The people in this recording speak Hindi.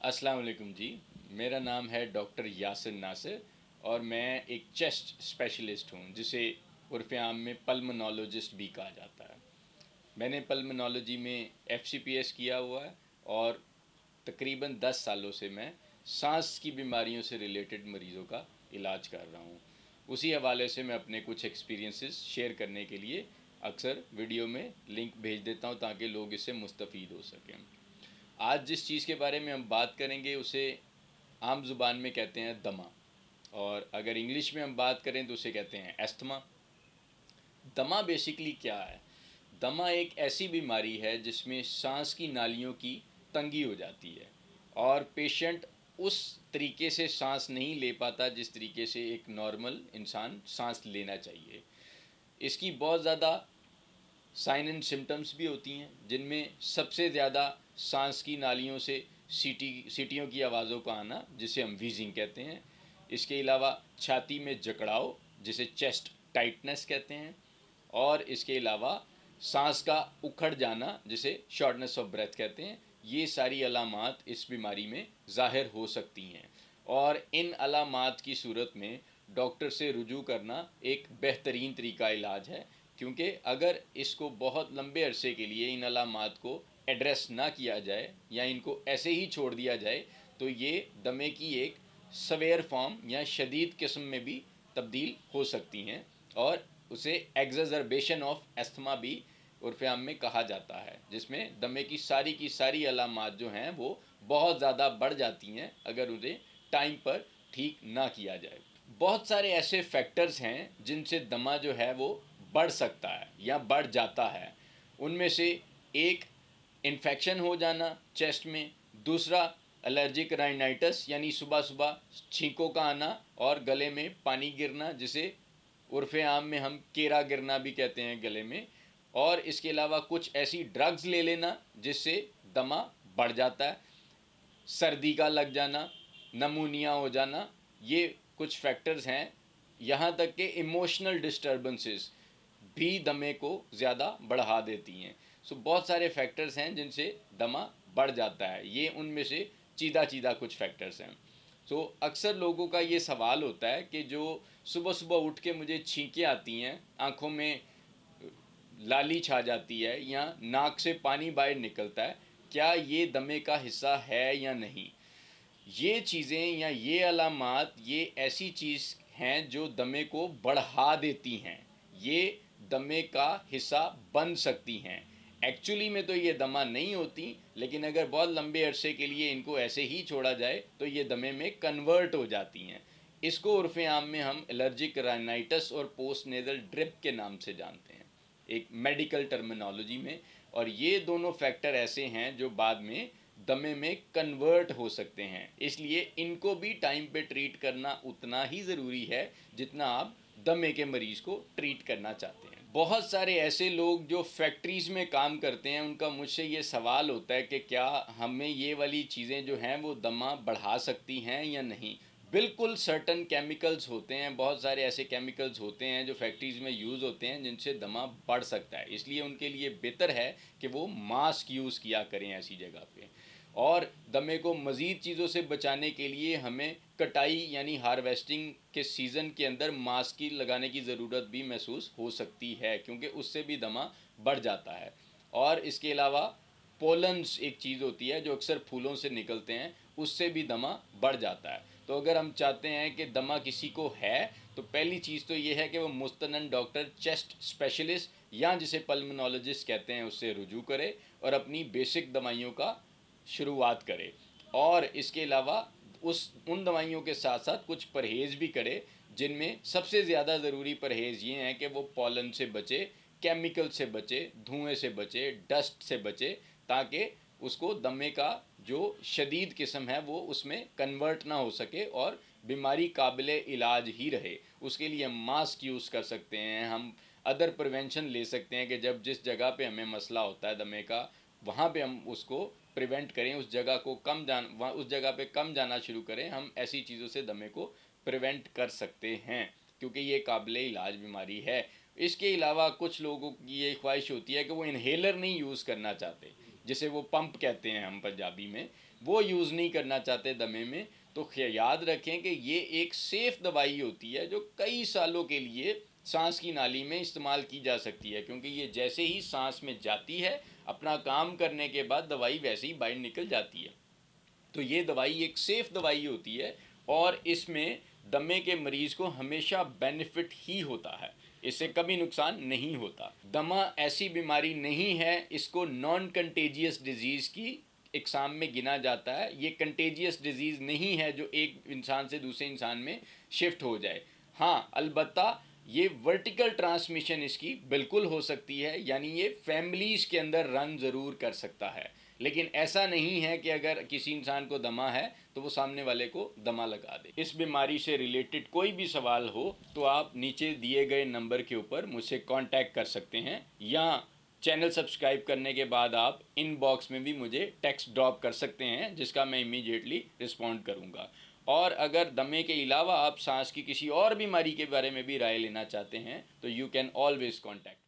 अस्सलाम वालेकुम जी। मेरा नाम है डॉक्टर यासिर नासिर और मैं एक चेस्ट स्पेशलिस्ट हूँ जिसे उर्फ़ आम में पल्मोनोलॉजिस्ट भी कहा जाता है। मैंने पल्मोनोलॉजी में एफसीपीएस किया हुआ है और तकरीबन 10 सालों से मैं सांस की बीमारियों से रिलेटेड मरीज़ों का इलाज कर रहा हूँ। उसी हवाले से मैं अपने कुछ एक्सपीरियंसेस शेयर करने के लिए अक्सर वीडियो में लिंक भेज देता हूँ ताकि लोग इससे मुस्तफ़ीद हो सकें। आज जिस चीज़ के बारे में हम बात करेंगे उसे आम ज़ुबान में कहते हैं दमा, और अगर इंग्लिश में हम बात करें तो उसे कहते हैं एस्थमा। दमा बेसिकली क्या है? दमा एक ऐसी बीमारी है जिसमें सांस की नालियों की तंगी हो जाती है और पेशेंट उस तरीके से सांस नहीं ले पाता जिस तरीके से एक नॉर्मल इंसान सांस लेना चाहिए। इसकी बहुत ज़्यादा साइन एंड सिम्टम्स भी होती हैं जिनमें सबसे ज़्यादा सांस की नालियों से सीटियों की आवाज़ों का आना जिसे हम वीजिंग कहते हैं। इसके अलावा छाती में जकड़ाव जिसे चेस्ट टाइटनेस कहते हैं, और इसके अलावा सांस का उखड़ जाना जिसे शॉर्टनेस ऑफ ब्रेथ कहते हैं। ये सारी अलामात इस बीमारी में ज़ाहिर हो सकती हैं और इन अलामात की सूरत में डॉक्टर से रुजू करना एक बेहतरीन तरीका इलाज है, क्योंकि अगर इसको बहुत लंबे अरसे के लिए इन अलामात को एड्रेस ना किया जाए या इनको ऐसे ही छोड़ दिया जाए तो ये दमे की एक सवेयर फॉर्म या शदीद किस्म में भी तब्दील हो सकती हैं और उसे एग्जर्बेशन ऑफ एस्थमा भी उर्फ़ आम में कहा जाता है, जिसमें दमे की सारी अलामात जो हैं वो बहुत ज़्यादा बढ़ जाती हैं अगर उन्हें टाइम पर ठीक ना किया जाए। बहुत सारे ऐसे फैक्टर्स हैं जिनसे दमा जो है वो बढ़ सकता है या बढ़ जाता है। उनमें से एक इन्फेक्शन हो जाना चेस्ट में, दूसरा एलर्जिक राइनाइटिस यानी सुबह सुबह छींकों का आना और गले में पानी गिरना जिसे उर्फ़ आम में हम केरा गिरना भी कहते हैं गले में, और इसके अलावा कुछ ऐसी ड्रग्स ले लेना जिससे दमा बढ़ जाता है, सर्दी का लग जाना, नमूनिया हो जाना, ये कुछ फैक्टर्स हैं। यहाँ तक कि इमोशनल डिस्टर्बेंसेस भी दमे को ज़्यादा बढ़ा देती हैं। सो बहुत सारे फैक्टर्स हैं जिनसे दमा बढ़ जाता है, ये उनमें से चीदा चीदा कुछ फैक्टर्स हैं। सो अक्सर लोगों का ये सवाल होता है कि जो सुबह सुबह उठ के मुझे छींकें आती हैं, आँखों में लाली छा जाती है या नाक से पानी बाहर निकलता है, क्या ये दमे का हिस्सा है या नहीं? ये चीज़ें या ये अलामात ये ऐसी चीज़ हैं जो दमे को बढ़ा देती हैं, ये दमे का हिस्सा बन सकती हैं। एक्चुअली में तो ये दमा नहीं होती, लेकिन अगर बहुत लंबे अरसे के लिए इनको ऐसे ही छोड़ा जाए तो ये दमे में कन्वर्ट हो जाती हैं। इसको उर्फ़ आम में हम एलर्जिक राइनाइटिस और पोस्ट नेज़ल ड्रिप के नाम से जानते हैं, एक मेडिकल टर्मिनोलॉजी में। और ये दोनों फैक्टर ऐसे हैं जो बाद में दमे में कन्वर्ट हो सकते हैं, इसलिए इनको भी टाइम पे ट्रीट करना उतना ही ज़रूरी है जितना आप दमे के मरीज़ को ट्रीट करना चाहते हैं। बहुत सारे ऐसे लोग जो फैक्ट्रीज़ में काम करते हैं उनका मुझसे ये सवाल होता है कि क्या हमें ये वाली चीज़ें जो हैं वो दमा बढ़ा सकती हैं या नहीं। बिल्कुल सर्टन केमिकल्स होते हैं, बहुत सारे ऐसे केमिकल्स होते हैं जो फैक्ट्रीज़ में यूज़ होते हैं जिनसे दमा बढ़ सकता है, इसलिए उनके लिए बेहतर है कि वो मास्क यूज़ किया करें ऐसी जगह पे। और दमे को मज़ीद चीज़ों से बचाने के लिए हमें कटाई यानी हार्वेस्टिंग के सीज़न के अंदर मास्क की लगाने की ज़रूरत भी महसूस हो सकती है, क्योंकि उससे भी दमा बढ़ जाता है। और इसके अलावा पोलन्स एक चीज़ होती है जो अक्सर फूलों से निकलते हैं, उससे भी दमा बढ़ जाता है। तो अगर हम चाहते हैं कि दमा किसी को है तो पहली चीज़ तो ये है कि वो मुस्तनन डॉक्टर चेस्ट स्पेशलिस्ट या जिसे पल्मोनोलॉजिस्ट कहते हैं उससे रुजू करे और अपनी बेसिक दवाइयों का शुरुआत करे। और इसके अलावा उन दवाइयों के साथ साथ कुछ परहेज़ भी करे, जिनमें सबसे ज़्यादा ज़रूरी परहेज़ ये हैं कि वो पॉलन से बचे, केमिकल से बचे, धुएँ से बचे, डस्ट से बचे, ताकि उसको दमे का जो शदीद किस्म है वो उसमें कन्वर्ट ना हो सके और बीमारी काबिल इलाज ही रहे। उसके लिए हम मास्क यूज़ कर सकते हैं, हम अदर प्रिवेंशन ले सकते हैं कि जब जिस जगह पे हमें मसला होता है दमे का, वहाँ पे हम उसको प्रिवेंट करें, उस जगह को वहाँ उस जगह पे कम जाना शुरू करें। हम ऐसी चीज़ों से दमे को प्रिवेंट कर सकते हैं, क्योंकि ये काबिले इलाज बीमारी है। इसके अलावा कुछ लोगों की ये ख्वाहिश होती है कि वो इन्हेलर नहीं यूज़ करना चाहते, जिसे वो पंप कहते हैं हम पंजाबी में, वो यूज़ नहीं करना चाहते दमे में, तो याद रखें कि ये एक सेफ़ दवाई होती है जो कई सालों के लिए सांस की नाली में इस्तेमाल की जा सकती है, क्योंकि ये जैसे ही सांस में जाती है अपना काम करने के बाद दवाई वैसे ही बाहर निकल जाती है। तो ये दवाई एक सेफ़ दवाई होती है और इसमें दमे के मरीज़ को हमेशा बेनिफिट ही होता है, इससे कभी नुकसान नहीं होता। दमा ऐसी बीमारी नहीं है, इसको नॉन कंटेजियस डिजीज़ की इकसाम में गिना जाता है। ये कंटेजियस डिजीज़ नहीं है जो एक इंसान से दूसरे इंसान में शिफ्ट हो जाए। हाँ, अलबत्ता ये वर्टिकल ट्रांसमिशन इसकी बिल्कुल हो सकती है, यानी ये फैमिलीज़ के अंदर रन ज़रूर कर सकता है, लेकिन ऐसा नहीं है कि अगर किसी इंसान को दमा है तो वो सामने वाले को दमा लगा दे। इस बीमारी से रिलेटेड कोई भी सवाल हो तो आप नीचे दिए गए नंबर के ऊपर मुझसे कांटेक्ट कर सकते हैं, या चैनल सब्सक्राइब करने के बाद आप इनबॉक्स में भी मुझे टेक्स्ट ड्रॉप कर सकते हैं, जिसका मैं इमीडिएटली रिस्पॉन्ड करूँगा। और अगर दमे के अलावा आप सांस की किसी और बीमारी के बारे में भी राय लेना चाहते हैं तो यू कैन ऑलवेज कॉन्टैक्ट।